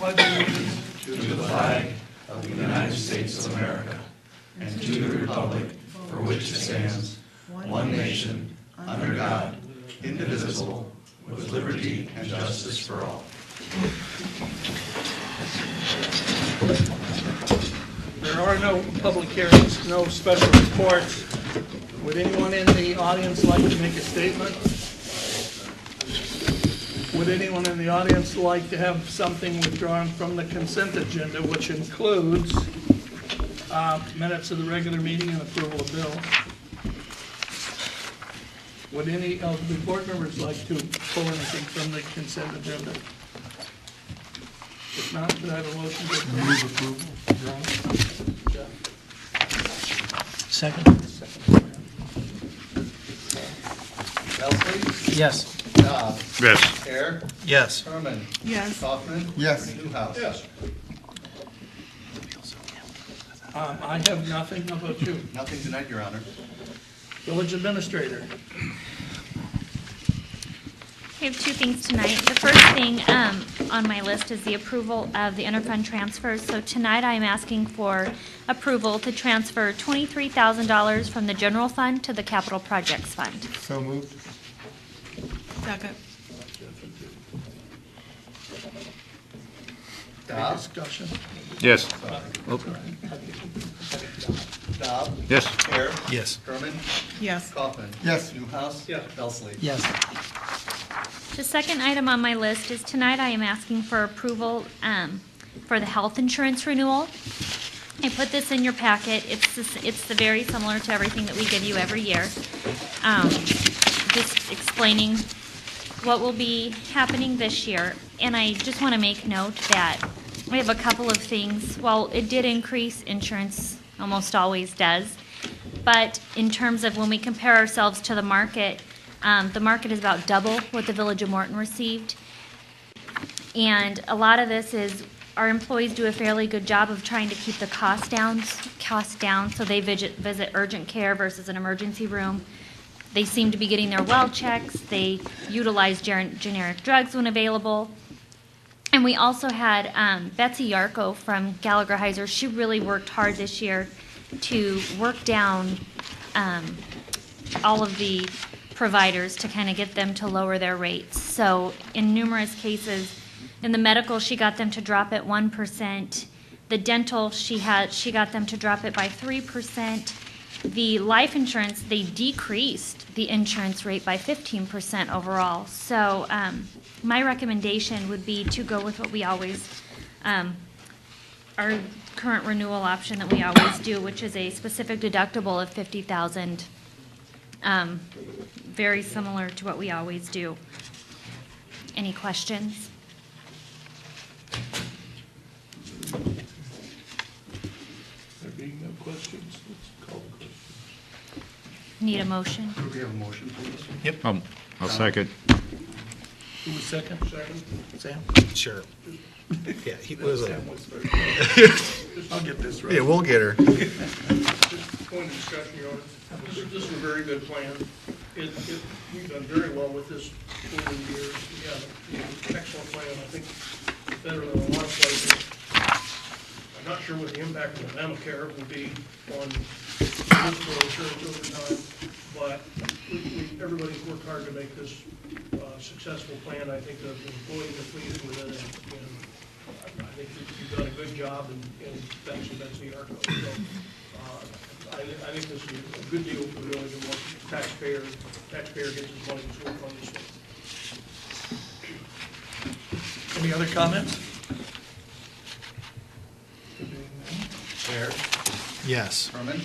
pledge allegiance to the flag of the United States of America and to the republic for which it stands, one nation, under God, indivisible, with liberty and justice for all. There are no public hearings, no special reports. Would anyone in the audience like to make a statement? Would anyone in the audience like to have something withdrawn from the consent agenda, which includes minutes of the regular meeting and approval of bills? Would any of the board members like to pull anything from the consent agenda? If not, could I have a motion to approve? Move approval. Jeff? Second. Belsley? Yes. Dobb? Yes. Hare? Yes. Herman? Yes. Kaufman? Yes. Newhouse? Yes. I have nothing. How about you? Nothing tonight, Your Honor. Village Administrator. I have two things tonight. The first thing on my list is the approval of the interfund transfers. So tonight I'm asking for approval to transfer $23,000 from the general fund to the capital projects fund. So moved. Second. Any Dobb? discussion? Yes. Dobb? Yes. Hare? Yes. Herman? Yes. Kaufman? Yes. Newhouse? Yes. Belsley? Yes. The second item on my list is tonight I am asking for approval for the health insurance renewal. I put this in your packet. It's very similar to everything that we give you every year. Just explaining what will be happening this year. And I just want to make note that we have a couple of things. Well, it did increase, insurance almost always does. But in terms of when we compare ourselves to the market is about double what the Village of Morton received. And a lot of this is our employees do a fairly good job of trying to keep the costs down, so they visit urgent care versus an emergency room. They seem to be getting their well checks. They utilize generic drugs when available. And we also had Betsy Yarko from Gallagher Heiser. She really worked hard this year to work down all of the providers to kind of get them to lower their rates. So in numerous cases, in the medical, she got them to drop it 1%. The dental, she got them to drop it by 3%. The life insurance, they decreased the insurance rate by 15% overall. So my recommendation would be to go with what we always, our current renewal option that we always do, which is a specific deductible of $50,000. Very similar to what we always do. Any questions? There being no questions, let's call the question. Need a motion? Could we have a motion, please? Yep. I'll second. Who was second? Second. Sam? Sure. Yeah, he was Sam was first. I'll get this right. Yeah, we'll get her. Just point of discussion, Your Honor. This is a very good plan. We've done very well with this over the years. We have an excellent plan. I think better than a lot of places. I'm not sure what the impact of Obamacare will be on municipal insurance over time, but everybody's worked hard to make this a successful plan. I think the employees are pleased with it, and I think you've done a good job, and thanks to Betsy Arco. So, I think this is a good deal for the village and what taxpayer gets his money's worth on this one. Any other comments? Hare? Yes. Herman?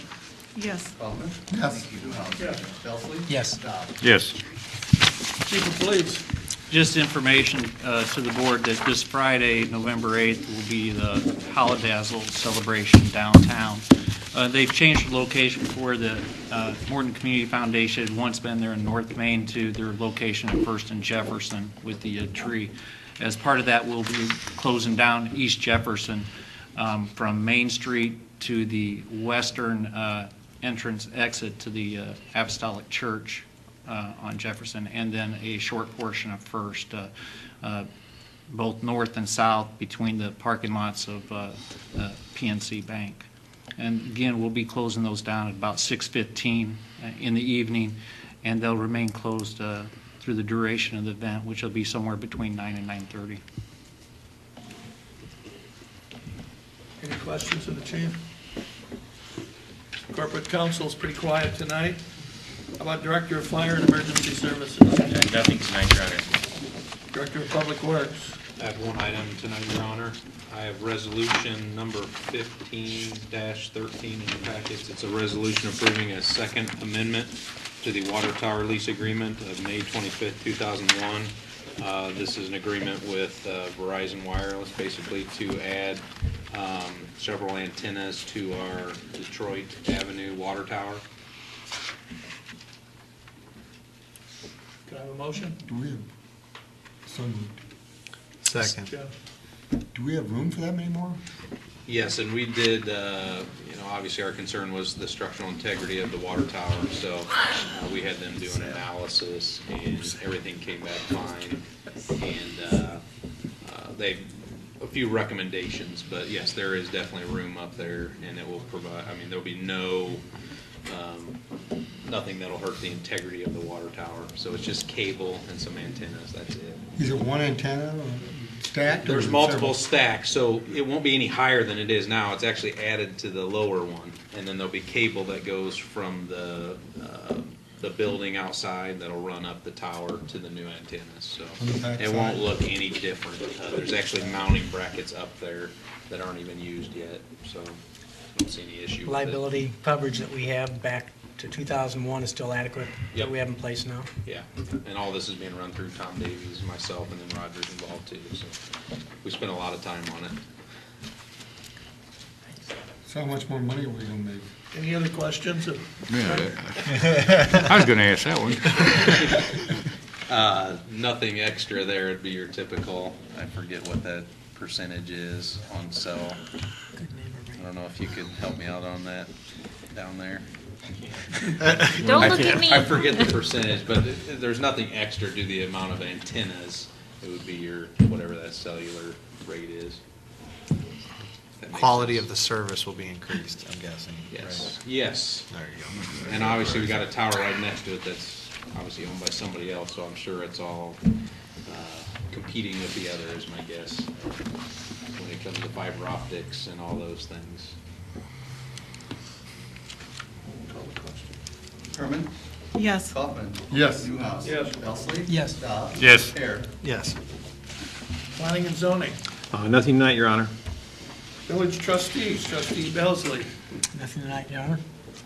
Yes. Kaufman? Yes. Newhouse? Yes. Belsley? Yes. Dobb? Yes. Chief of Police. Just information to the board that this Friday, November 8th, will be the Holidazzle celebration downtown. They've changed the location for the Morton Community Foundation. It had once been there in North Main to their location at First and Jefferson with the tree. As part of that, we'll be closing down East Jefferson from Main Street to the western entrance exit to the Apostolic Church on Jefferson, and then a short portion of First. both north and south between the parking lots of PNC Bank. And again, we'll be closing those down at about 6:15 in the evening, and they'll remain closed through the duration of the event, which will be somewhere between 9 and 9:30. Any questions of the chief? Corporate counsel's pretty quiet tonight. How about Director of Fire and Emergency Services? Nothing tonight, Your Honor. Director of Public Works? I have one item tonight, Your Honor. I have resolution number 15-13 in your packets. It's a resolution approving a second amendment to the water tower lease agreement of May 25th, 2001. This is an agreement with Verizon Wireless, basically to add several antennas to our Detroit Avenue water tower. Can I have a motion? Do we have, so moved. Second. Jeff? Do we have room for that many more? Yes, and we did, obviously our concern was the structural integrity of the water tower, so we had them do an analysis, and everything came back fine. And they, a few recommendations, but yes, there is definitely room up there, and it will provide, there'll be nothing that'll hurt the integrity of the water tower. So it's just cable and some antennas, that's it. Is it one antenna or stacked? There's multiple stacks, so it won't be any higher than it is now. It's actually added to the lower one, and then there'll be cable that goes from the building outside that'll run up the tower to the new antennas. So it won't look any different. There's actually mounting brackets up there that aren't even used yet, so I don't see any issue with it. Liability coverage that we have back to 2001 is still adequate, Yep. that we have in place now? Yeah, and all this is being run through Tom Davies, myself, and then Roger's involved too, so we spent a lot of time on it. So how much more money are we gonna make? Any other questions? I was going to ask that one. Nothing extra there, it'd be your typical, I forget what that percentage is on sell. I don't know if you could help me out on that down there. Don't look at me. I forget the percentage, but there's nothing extra to the amount of antennas. It would be your, whatever that cellular rate is. That makes Quality sense. of the service will be increased, I'm guessing. Yes, right? yes. There you go. And obviously, we got a tower right next to it that's obviously owned by somebody else, so I'm sure it's all competing with the other, is my guess, when it comes to fiber optics and all those things. Call the question. Herman? Yes. Kaufman? Yes. Newhouse? Yes. Elsley? Yes. Dobb? Yes. Hare? Yes. Planning and zoning. Nothing tonight, Your Honor. Village trustees, trustee Belsley, Nothing tonight, Your Honor?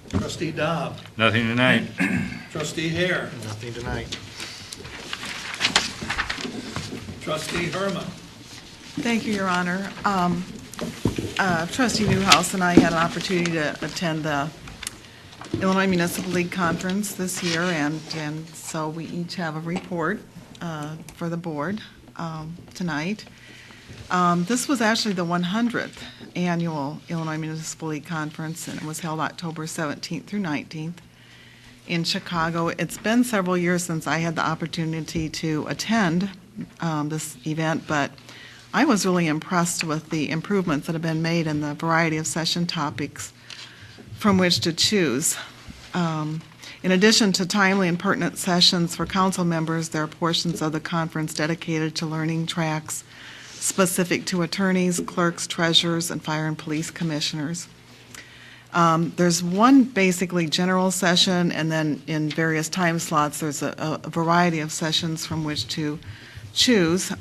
trustee Dobb, Nothing tonight. trustee Hare, Nothing tonight. trustee Herman. Thank you, Your Honor. Trustee Newhouse and I had an opportunity to attend the Illinois Municipal League Conference this year, and so we each have a report for the board tonight. This was actually the 100th annual Illinois Municipal League Conference, and it was held October 17th through 19th in Chicago. It's been several years since I had the opportunity to attend this event, but I was really impressed with the improvements that have been made in the variety of session topics from which to choose. In addition to timely and pertinent sessions for council members, there are portions of the conference dedicated to learning tracks specific to attorneys, clerks, treasurers, and fire and police commissioners. There's one basically general session, and then in various time slots, there's a variety of sessions from which to choose.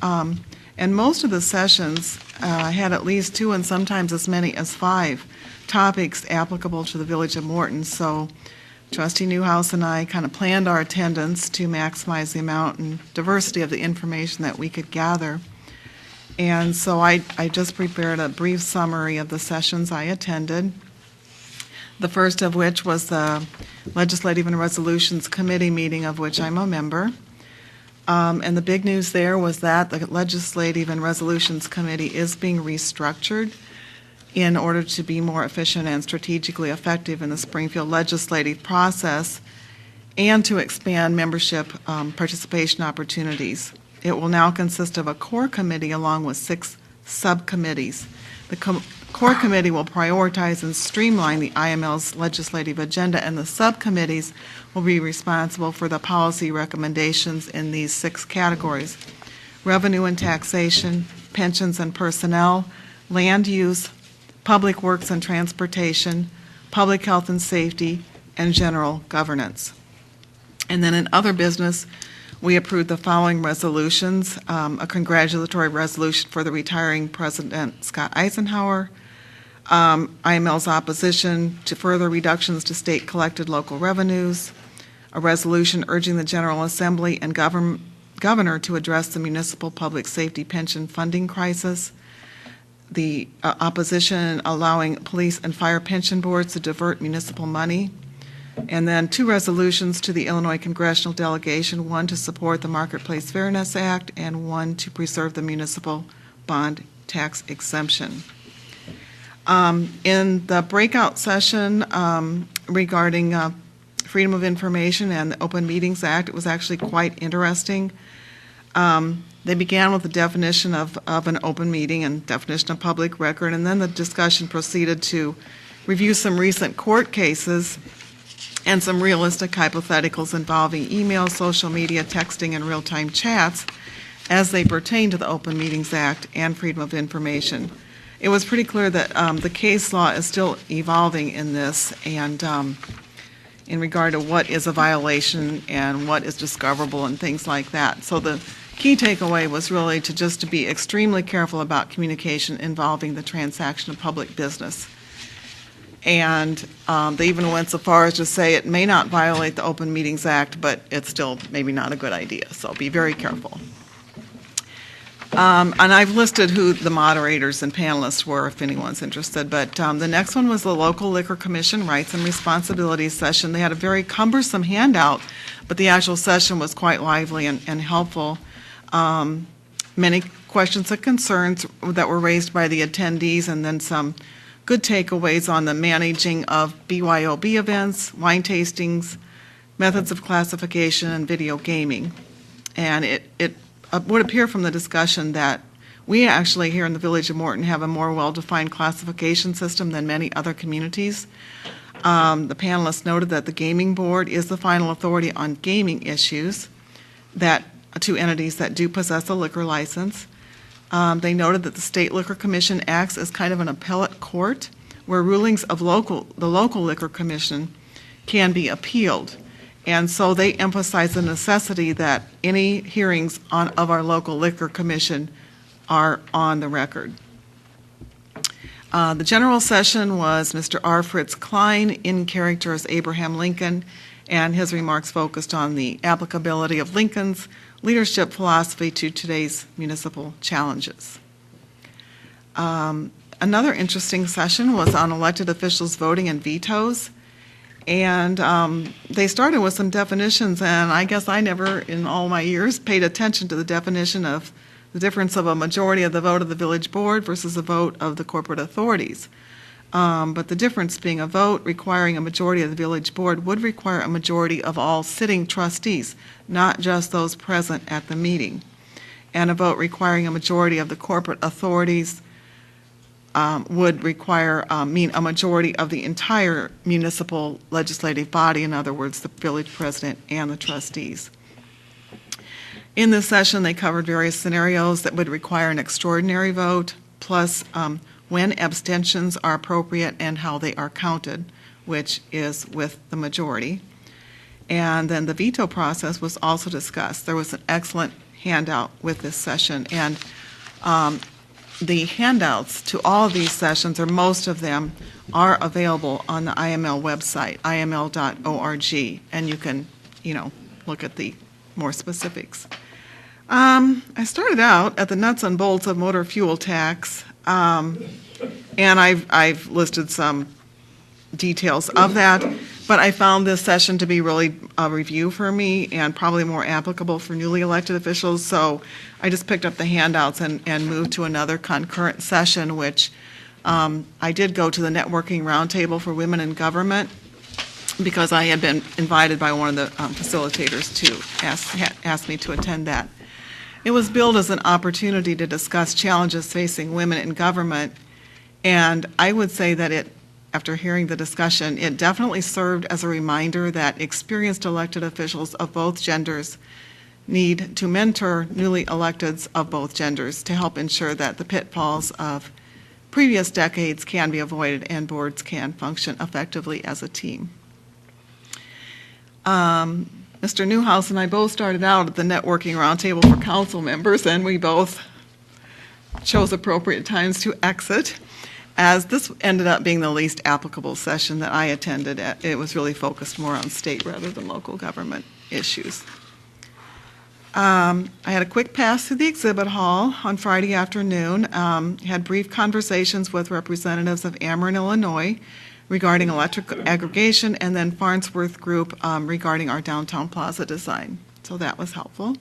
And most of the sessions had at least 2 and sometimes as many as 5 topics applicable to the village of Morton. So Trustee Newhouse and I kind of planned our attendance to maximize the amount and diversity of the information that we could gather. And so I just prepared a brief summary of the sessions I attended. The first of which was the Legislative and Resolutions Committee meeting, of which I'm a member. And the big news there was that the Legislative and Resolutions Committee is being restructured in order to be more efficient and strategically effective in the Springfield legislative process and to expand membership participation opportunities. It will now consist of a core committee along with 6 subcommittees. The core committee will prioritize and streamline the IML's legislative agenda, and the subcommittees will be responsible for the policy recommendations in these 6 categories: revenue and taxation, pensions and personnel, land use, public works and transportation, public health and safety, and general governance. And then in other business, we approved the following resolutions: a congratulatory resolution for the retiring President Scott Eisenhower, IML's opposition to further reductions to state collected local revenues, a resolution urging the General Assembly and Governor to address the municipal public safety pension funding crisis, the opposition allowing police and fire pension boards to divert municipal money, and then 2 resolutions to the Illinois Congressional Delegation, one to support the Marketplace Fairness Act and one to preserve the municipal bond tax exemption. In the breakout session regarding Freedom of Information and the Open Meetings Act, it was actually quite interesting. They began with the definition of an open meeting and definition of public record, and then the discussion proceeded to review some recent court cases and some realistic hypotheticals involving email, social media, texting, and real-time chats as they pertain to the Open Meetings Act and Freedom of Information. It was pretty clear that the case law is still evolving in this, and in regard to what is a violation and what is discoverable and things like that. So the key takeaway was really to be extremely careful about communication involving the transaction of public business. And they even went so far as to say it may not violate the Open Meetings Act, but it's still maybe not a good idea, so be very careful. And I've listed who the moderators and panelists were if anyone's interested, but the next one was the Local Liquor Commission Rights and Responsibilities session. They had a very cumbersome handout, but the actual session was quite lively and helpful. Many questions and concerns that were raised by the attendees, and then some good takeaways on the managing of BYOB events, wine tastings, methods of classification, and video gaming. And it would appear from the discussion that we actually here in the Village of Morton have a more well-defined classification system than many other communities. The panelists noted that the Gaming Board is the final authority on gaming issues, that 2 entities that do possess a liquor license. They noted that the State Liquor Commission acts as kind of an appellate court where rulings of the local liquor commission can be appealed. And so they emphasize the necessity that any hearings of our local liquor commission are on the record. The general session was Mr. R. Fritz Klein in character as Abraham Lincoln, and his remarks focused on the applicability of Lincoln's leadership philosophy to today's municipal challenges. Another interesting session was on elected officials voting and vetoes. And they started with some definitions, and I guess I never in all my years paid attention to the definition of the difference of a majority of the vote of the village board versus a vote of the corporate authorities. But the difference being a vote requiring a majority of the village board would require a majority of all sitting trustees, not just those present at the meeting. And a vote requiring a majority of the corporate authorities would require, mean a majority of the entire municipal legislative body, in other words, the village president and the trustees. In this session, they covered various scenarios that would require an extraordinary vote, plus when abstentions are appropriate and how they are counted, which is with the majority. And then the veto process was also discussed. There was an excellent handout with this session, and the handouts to all of these sessions, or most of them, are available on the IML website, iml.org, and you can, look at the more specifics. I started out at the nuts and bolts of motor fuel tax, and I've listed some details of that, but I found this session to be really a review for me and probably more applicable for newly elected officials, so I just picked up the handouts and moved to another concurrent session, which I did go to the networking roundtable for women in government because I had been invited by one of the facilitators to ask me to attend that. It was billed as an opportunity to discuss challenges facing women in government, and I would say that after hearing the discussion, it definitely served as a reminder that experienced elected officials of both genders need to mentor newly electeds of both genders to help ensure that the pitfalls of previous decades can be avoided and boards can function effectively as a team. Mr. Newhouse and I both started out at the networking roundtable for council members, and we both chose appropriate times to exit, as this ended up being the least applicable session that I attended. It was really focused more on state rather than local government issues. I had a quick pass through the exhibit hall on Friday afternoon, had brief conversations with representatives of Ameren, Illinois, regarding electric aggregation, and then Farnsworth Group regarding our downtown plaza design. So that was helpful.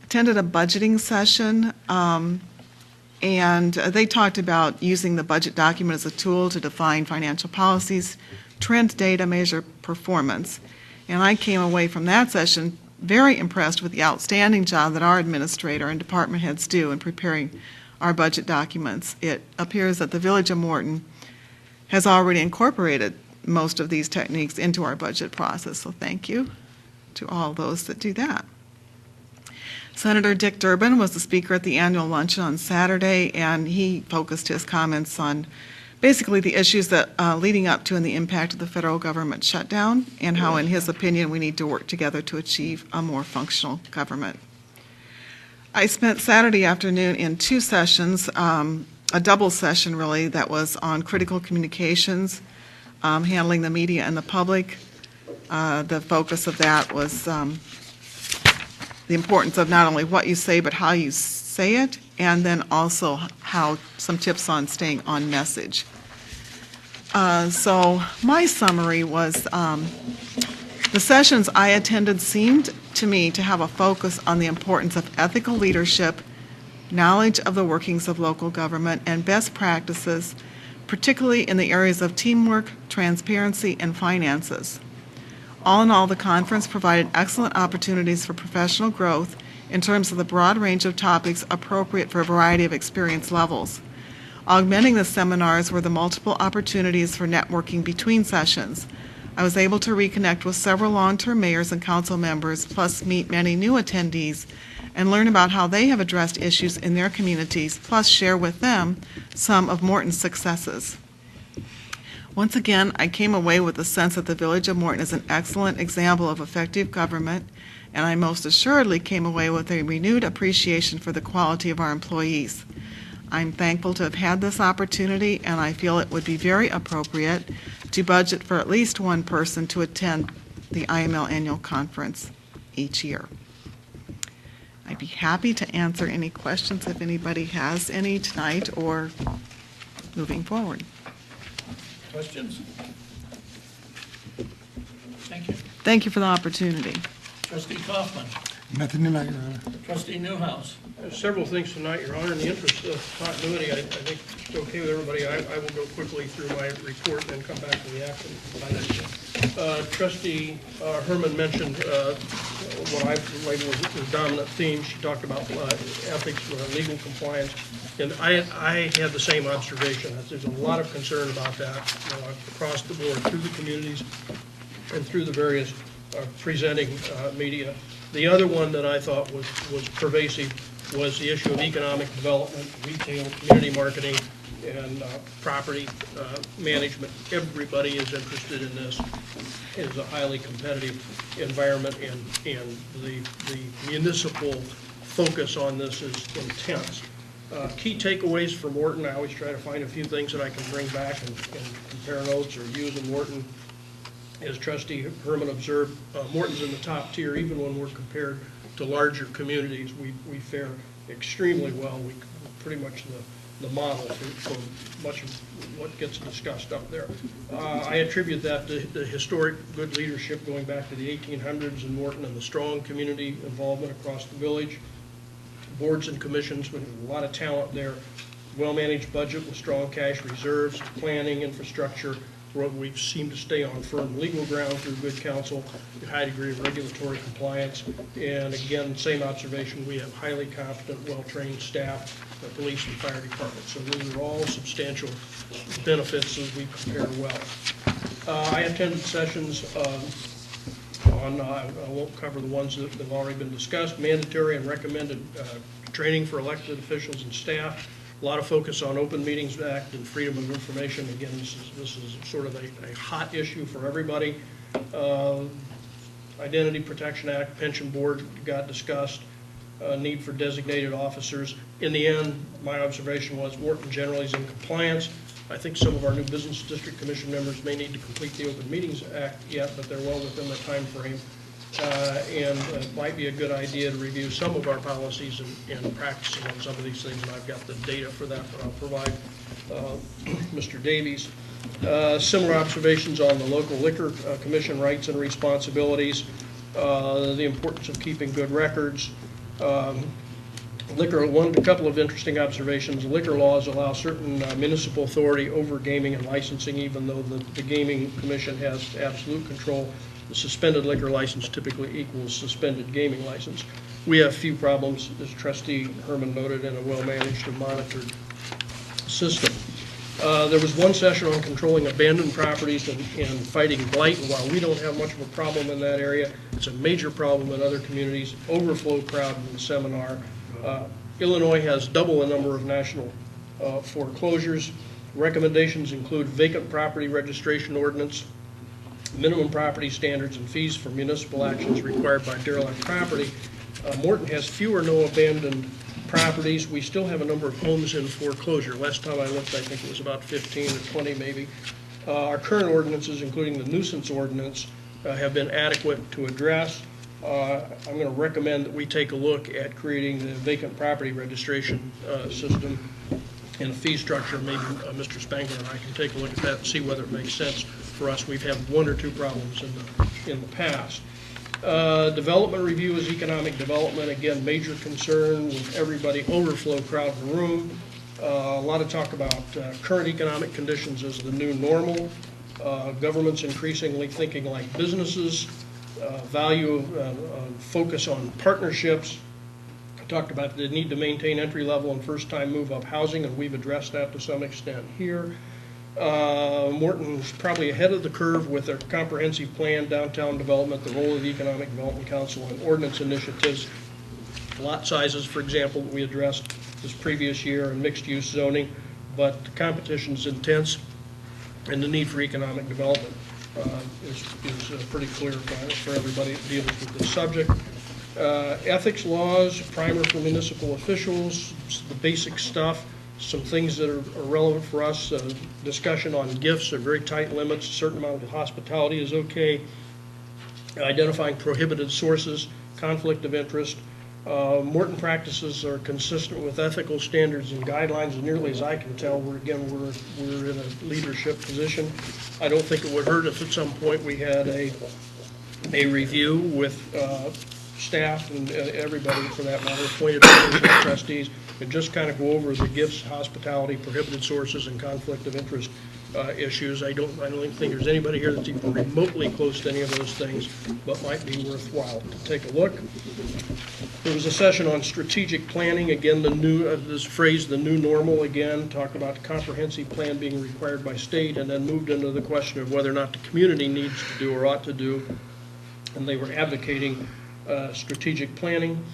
Attended a budgeting session, and they talked about using the budget document as a tool to define financial policies, trend data, measure performance. And I came away from that session very impressed with the outstanding job that our administrator and department heads do in preparing our budget documents. It appears that the Village of Morton has already incorporated most of these techniques into our budget process, so thank you to all those that do that. Senator Dick Durbin was the speaker at the annual luncheon on Saturday, and he focused his comments on basically the issues that leading up to and the impact of the federal government shutdown, and how, in his opinion, we need to work together to achieve a more functional government. I spent Saturday afternoon in two sessions, a double session really, that was on critical communications, handling the media and the public. The focus of that was the importance of not only what you say, but how you say it, and then also how some tips on staying on message. So my summary was the sessions I attended seemed to me to have a focus on the importance of ethical leadership, knowledge of the workings of local government, and best practices, particularly in the areas of teamwork, transparency, and finances. All in all, the conference provided excellent opportunities for professional growth in terms of the broad range of topics appropriate for a variety of experience levels. Augmenting the seminars were the multiple opportunities for networking between sessions. I was able to reconnect with several long-term mayors and council members, plus meet many new attendees and learn about how they have addressed issues in their communities, plus share with them some of Morton's successes. Once again, I came away with the sense that the Village of Morton is an excellent example of effective government, and I most assuredly came away with a renewed appreciation for the quality of our employees. I'm thankful to have had this opportunity, and I feel it would be very appropriate to budget for at least one person to attend the IML annual conference each year. I'd be happy to answer any questions if anybody has any tonight or moving forward. Questions? Thank you. Thank you for the opportunity. Trustee Kaufman. Nothing tonight, Your Honor. Trustee Newhouse. Several things tonight, Your Honor. In the interest of continuity, I think it's okay with everybody. I will go quickly through my report and then come back to the action item. Trustee Herman mentioned what I labeled as the dominant theme. She talked about ethics, legal compliance, and I had the same observation. There's a lot of concern about that across the board through the communities and through the various presenting media. The other one that I thought was pervasive was the issue of economic development, retail, community marketing, and property management. Everybody is interested in this. It is a highly competitive environment, and the municipal focus on this is intense. Key takeaways for Morton, I always try to find a few things that I can bring back and compare notes or use in Morton. As Trustee Herman observed, Morton's in the top tier, even when we're compared to larger communities. We fare extremely well. We're pretty much the model for much of what gets discussed up there. I attribute that to the historic good leadership going back to the 1800s in Morton and the strong community involvement across the village. Boards and commissions with a lot of talent there. Well-managed budget with strong cash reserves, planning, infrastructure, we seem to stay on firm legal ground through good counsel, a high degree of regulatory compliance, and again, same observation, we have highly competent, well-trained staff, the police and fire department. So those are all substantial benefits as we prepare well. I attended sessions on, I won't cover the ones that have already been discussed, mandatory and recommended training for elected officials and staff. A lot of focus on Open Meetings Act and freedom of information. Again, this is sort of a hot issue for everybody. Identity Protection Act, Pension Board got discussed, need for designated officers. In the end, my observation was Morton generally is in compliance. I think some of our new Business District Commission members may need to complete the Open Meetings Act yet, but they're well within the time frame. And it might be a good idea to review some of our policies and practicing on some of these things, and I've got the data for that, but I'll provide Mr. Davies. Similar observations on the local liquor commission rights and responsibilities, the importance of keeping good records. A couple of interesting observations. Liquor laws allow certain municipal authority over gaming and licensing, even though the gaming commission has absolute control. The suspended liquor license typically equals suspended gaming license. We have few problems, as Trustee Herman noted, in a well-managed and monitored system. There was one session on controlling abandoned properties and fighting blight. And while we don't have much of a problem in that area, it's a major problem in other communities. Overflow crowd in the seminar. Illinois has double the number of national foreclosures. Recommendations include vacant property registration ordinance, minimum property standards and fees for municipal actions required by derelict property. Morton has few or no abandoned properties. We still have a number of homes in foreclosure. Last time I looked, I think it was about 15 or 20 maybe. Our current ordinances, including the nuisance ordinance, have been adequate to address. I'm going to recommend that we take a look at creating the vacant property registration system and a fee structure. Maybe Mr. Spangler and I can take a look at that and see whether it makes sense for us. We've had one or two problems in the past. Development review is economic development. Again, major concern with everybody. Overflow crowd in the room. A lot of talk about current economic conditions as the new normal. Government's increasingly thinking like businesses. Value focus on partnerships. I talked about the need to maintain entry-level and first-time move-up housing, and we've addressed that to some extent here. Morton's probably ahead of the curve with their comprehensive plan, downtown development, the role of the Economic Development Council, and ordinance initiatives. Lot sizes, for example, that we addressed this previous year, and mixed-use zoning, but the competition is intense, and the need for economic development is pretty clear for everybody that deals with this subject. Ethics laws, primer for municipal officials, the basic stuff, some things that are relevant for us. Discussion on gifts are very tight limits. A certain amount of hospitality is okay. Identifying prohibited sources, conflict of interest. Morton practices are consistent with ethical standards and guidelines, and nearly as I can tell, we're in a leadership position. I don't think it would hurt if at some point we had a review with staff and everybody, for that matter, appointed trustees, and just kind of go over the gifts, hospitality, prohibited sources, and conflict of interest issues. I don't think there's anybody here that's even remotely close to any of those things, but might be worthwhile to take a look. There was a session on strategic planning. Again, the new this phrase, the new normal. Again, talked about comprehensive plan being required by state, and then moved into the question of whether or not the community needs to do or ought to do. And they were advocating strategic planning.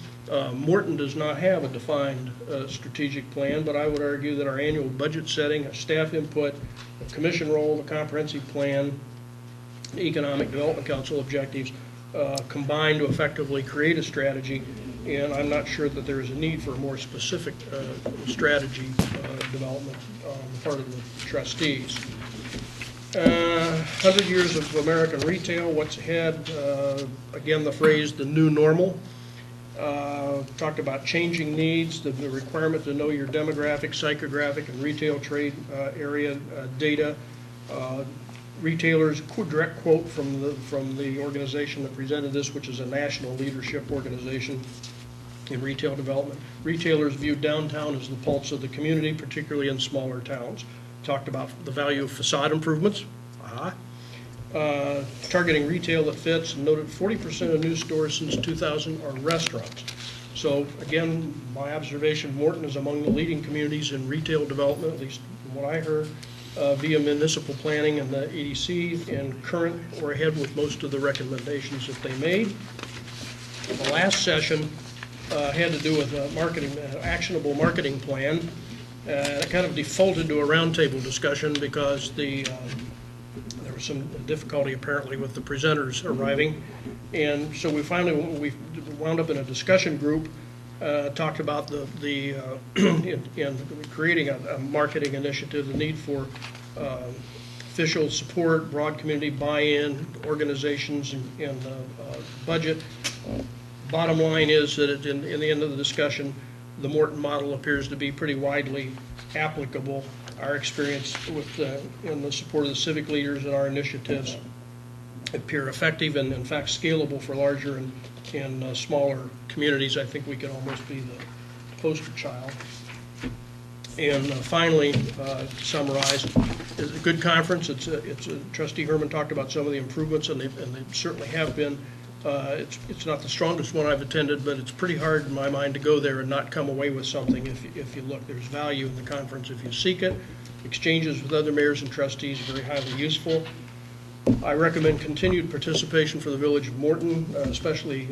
Morton does not have a defined strategic plan, but I would argue that our annual budget setting, our staff input, the commission role, the comprehensive plan, the Economic Development Council objectives combine to effectively create a strategy, and I'm not sure that there is a need for a more specific strategy development on the part of the trustees. 100 years of American retail, what's ahead? Again, the phrase, the new normal. Talked about changing needs, the requirement to know your demographic, psychographic, and retail trade area data. Retailers, direct quote from the organization that presented this, which is a national leadership organization in retail development. Retailers view downtown as the pulse of the community, particularly in smaller towns. Talked about the value of facade improvements, targeting retail that fits, and noted 40% of new stores since 2000 are restaurants. So again, my observation, Morton is among the leading communities in retail development, at least from what I heard, via municipal planning and the EDC, and current or ahead with most of the recommendations that they made. The last session had to do with a actionable marketing plan. It kind of defaulted to a roundtable discussion because there was some difficulty apparently with the presenters arriving. And so we wound up in a discussion group, talked about in creating a marketing initiative, the need for official support, broad community buy-in, organizations, and budget. Bottom line is that in the end of the discussion, the Morton model appears to be pretty widely applicable. Our experience in the support of the civic leaders and our initiatives appear effective and in fact scalable for larger and smaller communities. I think we can almost be the poster child. And finally, to summarize, it's a good conference. Trustee Herman talked about some of the improvements, and they certainly have been. It's not the strongest one I've attended, but it's pretty hard in my mind to go there and not come away with something if you look. There's value in the conference if you seek it. Exchanges with other mayors and trustees are very highly useful. I recommend continued participation for the Village of Morton, especially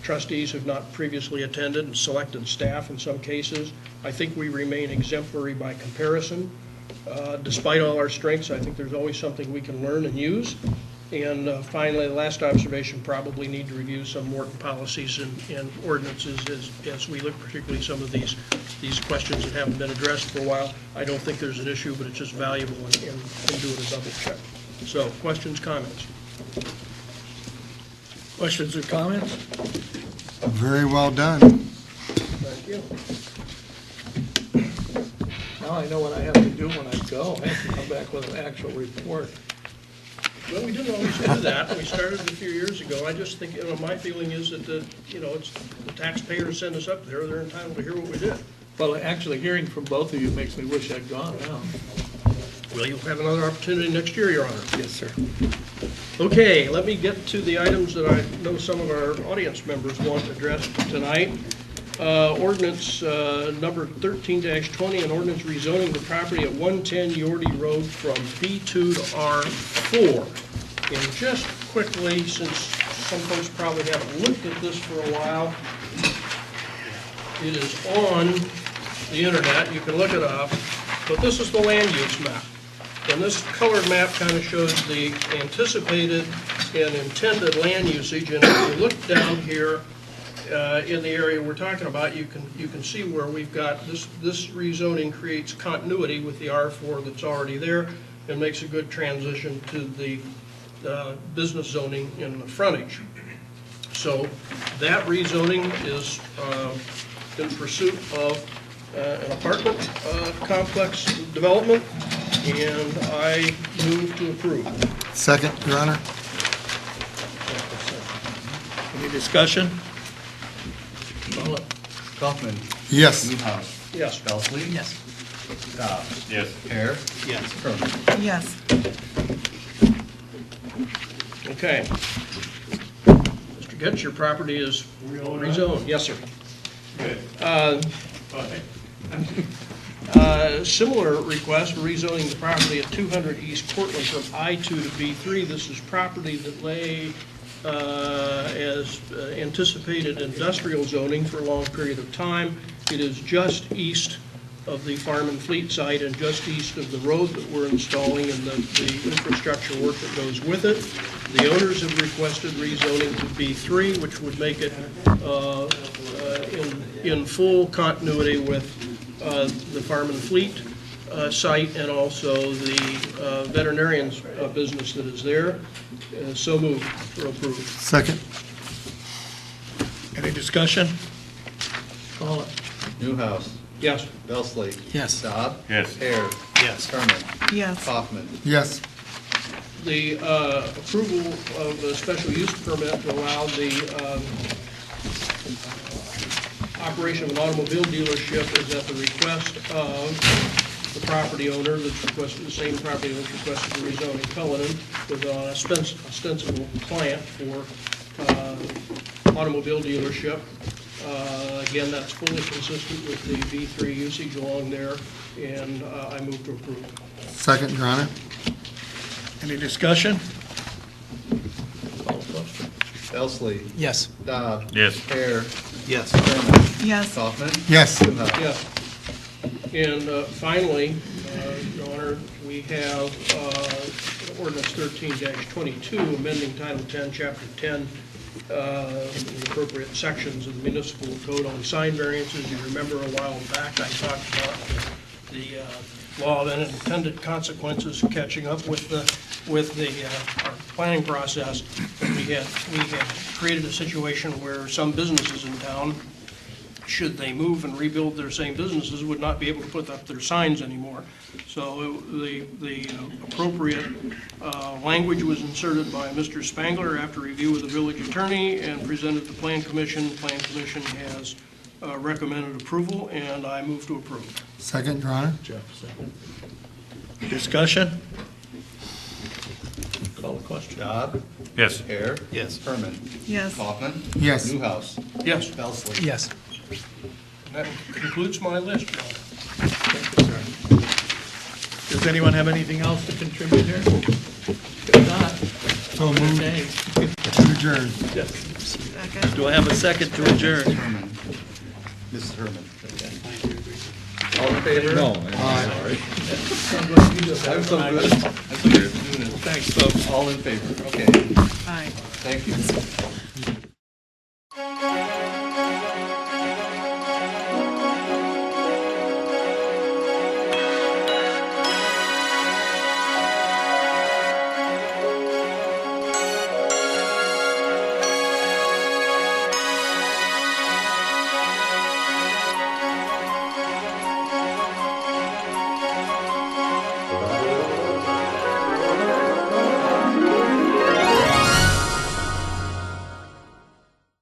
trustees who have not previously attended, and selected staff in some cases. I think we remain exemplary by comparison. Despite all our strengths, I think there's always something we can learn and use. And finally, the last observation, probably need to review some Morton policies and ordinances as we look particularly some of these questions that haven't been addressed for a while. I don't think there's an issue, but it's just valuable and do it a double check. So, questions, comments? Questions or comments? Very well done. Thank you. Now I know what I have to do when I go. I have to come back with an actual report. Well, we didn't always do that. We started a few years ago. I just think, my feeling is that, it's the taxpayers send us up there. They're entitled to hear what we did. Well, actually, hearing from both of you makes me wish I'd gone now. Well, you'll have another opportunity next year, Your Honor. Yes, sir. Okay, let me get to the items that I know some of our audience members want addressed tonight. Ordinance number 13-20, an ordinance rezoning the property at 110 Yorty Road from B2 to R4. And just quickly, since some folks probably haven't looked at this for a while, it is on the internet. You can look it up. But this is the land use map. And this colored map kind of shows the anticipated and intended land usage. And if you look down here in the area we're talking about, you can see where we've got this rezoning creates continuity with the R4 that's already there and makes a good transition to the business zoning in the frontage. So that rezoning is in pursuit of an apartment complex development, and I move to approve. Second, Your Honor. Any discussion? Kaufman. Yes. Newhouse. Yes. Belsley. Yes. Dobbs. Yes. Hare. Yes. Herman. Yes. Okay. Mr. Getz, your property is rezoned. Yes, sir. Good. Similar request for rezoning the property at 200 East Cortland from I-2 to B3. This is property that lay as anticipated industrial zoning for a long period of time. It is just east of the Farm and Fleet site and just east of the road that we're installing and the infrastructure work that goes with it. The owners have requested rezoning to B3, which would make it in full continuity with the Farm and Fleet site and also the veterinarian's business that is there. So moved for approval. Second. Any discussion? Call it. Newhouse. Yes. Belsley. Yes. Dobbs. Yes. Hare. Yes. Herman. Yes. Kaufman. Yes. The approval of a special use permit to allow the operation of an automobile dealership is at the request of the property owner that's requested, the same property owner that's requested the rezoning Cullinan with an ostensible client for automobile dealership. Again, that's fully consistent with the B3 usage along there, and I move to approve. Second, Your Honor. Any discussion? Call the question. Belsley. Yes. Dobb. Yes. Hare. Yes. Herman. Yes. Kaufman. Yes. Newhouse. Yes. And finally, Your Honor, we have ordinance 13-22, amending Title 10, Chapter 10, the appropriate sections of the municipal code on sign variances. You remember a while back, I talked about the law of unintended consequences catching up with our planning process. We had created a situation where some businesses in town, should they move and rebuild their same businesses, would not be able to put up their signs anymore. So the appropriate language was inserted by Mr. Spangler after review with the village attorney and presented to the Plan Commission. The Plan Commission has recommended approval, and I move to approve. Second, Your Honor. Jeff, second. Discussion? Call the question. Dobb. Yes. Hare. Yes. Herman. Yes. Kaufman. Yes. Newhouse. Yes, Belsley. Yes. that concludes my list, Your Honor. Thank you, sir. Does anyone have anything else to contribute here? If not, So moved okay. to adjourn. Second. Do I have a second to adjourn? Herman. Mrs. Herman. All in favor? No. I'm so good. Thanks, folks. All in favor, okay. Aye. Thank you.